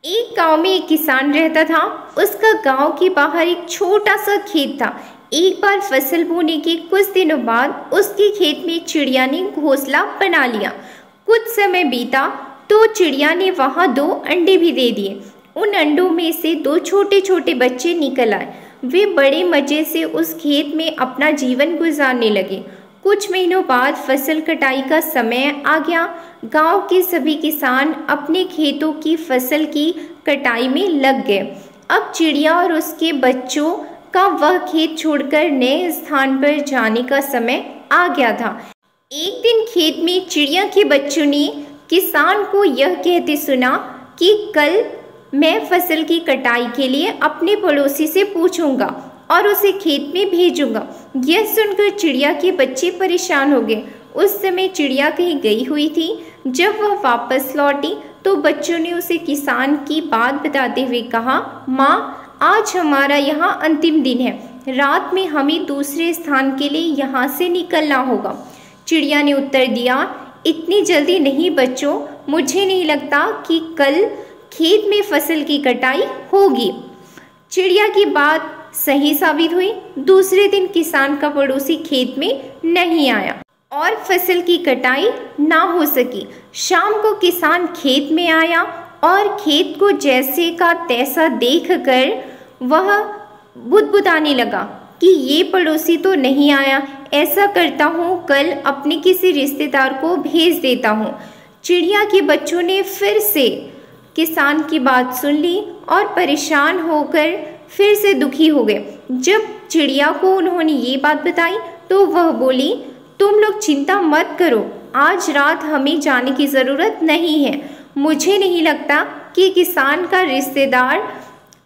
एक गांव में एक किसान रहता था। उसका गांव के बाहर एक छोटा सा खेत था। एक बार फसल बोने के कुछ दिनों बाद उसके खेत में चिड़िया ने घोंसला बना लिया। कुछ समय बीता तो चिड़िया ने वहां 2 अंडे भी दे दिए। उन अंडों में से 2 छोटे छोटे बच्चे निकल आए। वे बड़े मजे से उस खेत में अपना जीवन गुजारने लगे। कुछ महीनों बाद फसल कटाई का समय आ गया। गांव के सभी किसान अपने खेतों की फसल की कटाई में लग गए। अब चिड़िया और उसके बच्चों का वह खेत छोड़कर नए स्थान पर जाने का समय आ गया था। एक दिन खेत में चिड़िया के बच्चों ने किसान को यह कहते सुना कि कल मैं फसल की कटाई के लिए अपने पड़ोसी से पूछूंगा और उसे खेत में भेजूंगा। यह सुनकर चिड़िया के बच्चे परेशान हो गए। उस समय चिड़िया कहीं गई हुई थी। जब वह वापस लौटी तो बच्चों ने उसे किसान की बात बताते हुए कहा, माँ, आज हमारा यहाँ अंतिम दिन है। रात में हमें दूसरे स्थान के लिए यहाँ से निकलना होगा। चिड़िया ने उत्तर दिया, इतनी जल्दी नहीं बच्चों, मुझे नहीं लगता कि कल खेत में फसल की कटाई होगी। चिड़िया की बात सही साबित हुई। दूसरे दिन किसान का पड़ोसी खेत में नहीं आया और फसल की कटाई ना हो सकी। शाम को किसान खेत में आया और खेत को जैसे का तैसा देखकर वह बुदबुदाने लगा कि ये पड़ोसी तो नहीं आया। ऐसा करता हूँ, कल अपने किसी रिश्तेदार को भेज देता हूँ। चिड़िया के बच्चों ने फिर से किसान की बात सुन ली और परेशान होकर फिर से दुखी हो गए। जब चिड़िया को उन्होंने ये बात बताई तो वह बोली, तुम लोग चिंता मत करो, आज रात हमें जाने की ज़रूरत नहीं है। मुझे नहीं लगता कि किसान का रिश्तेदार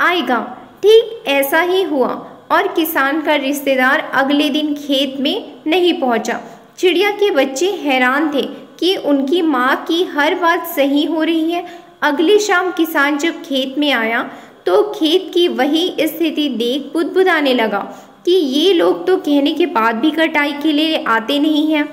आएगा। ठीक ऐसा ही हुआ और किसान का रिश्तेदार अगले दिन खेत में नहीं पहुंचा। चिड़िया के बच्चे हैरान थे कि उनकी माँ की हर बात सही हो रही है। अगली शाम किसान जब खेत में आया तो खेत की वही स्थिति देख बुदबुदाने लगा कि ये लोग तो कहने के बाद भी कटाई के लिए आते नहीं हैं।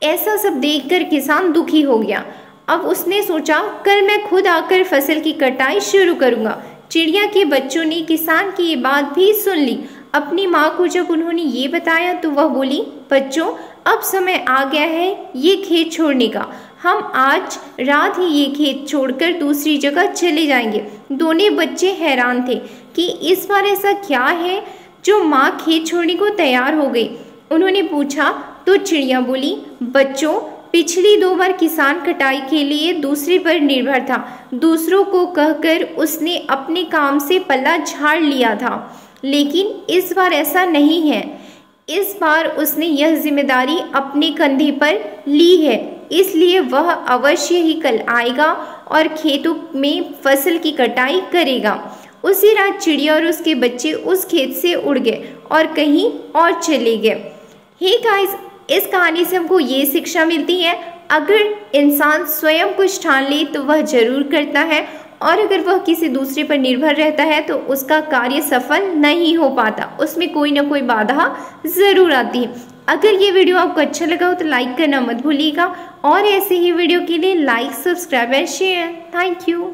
ऐसा सब देखकर किसान दुखी हो गया। अब उसने सोचा, कल मैं खुद आकर फसल की कटाई शुरू करूँगा। चिड़िया के बच्चों ने किसान की ये बात भी सुन ली। अपनी माँ को जब उन्होंने ये बताया तो वह बोली, बच्चों, अब समय आ गया है ये खेत छोड़ने का। हम आज रात ही ये खेत छोड़कर दूसरी जगह चले जाएंगे। दोनों बच्चे हैरान थे कि इस बार ऐसा क्या है जो माँ खेत छोड़ने को तैयार हो गई। उन्होंने पूछा तो चिड़िया बोली, बच्चों, पिछली 2 बार किसान कटाई के लिए दूसरे पर निर्भर था। दूसरों को कहकर उसने अपने काम से पल्ला झाड़ लिया था, लेकिन इस बार ऐसा नहीं है। इस बार उसने यह जिम्मेदारी अपने कंधे पर ली है, इसलिए वह अवश्य ही कल आएगा और खेतों में फसल की कटाई करेगा। उसी रात चिड़िया और उसके बच्चे उस खेत से उड़ गए और कहीं और चले गए। हे गाइस, इस कहानी से हमको ये शिक्षा मिलती है, अगर इंसान स्वयं कुछ ठान ले तो वह जरूर करता है, और अगर वह किसी दूसरे पर निर्भर रहता है तो उसका कार्य सफल नहीं हो पाता, उसमें कोई ना कोई बाधा ज़रूर आती है। अगर ये वीडियो आपको अच्छा लगा हो तो लाइक करना मत भूलिएगा और ऐसे ही वीडियो के लिए like, subscribe and share. Thank you.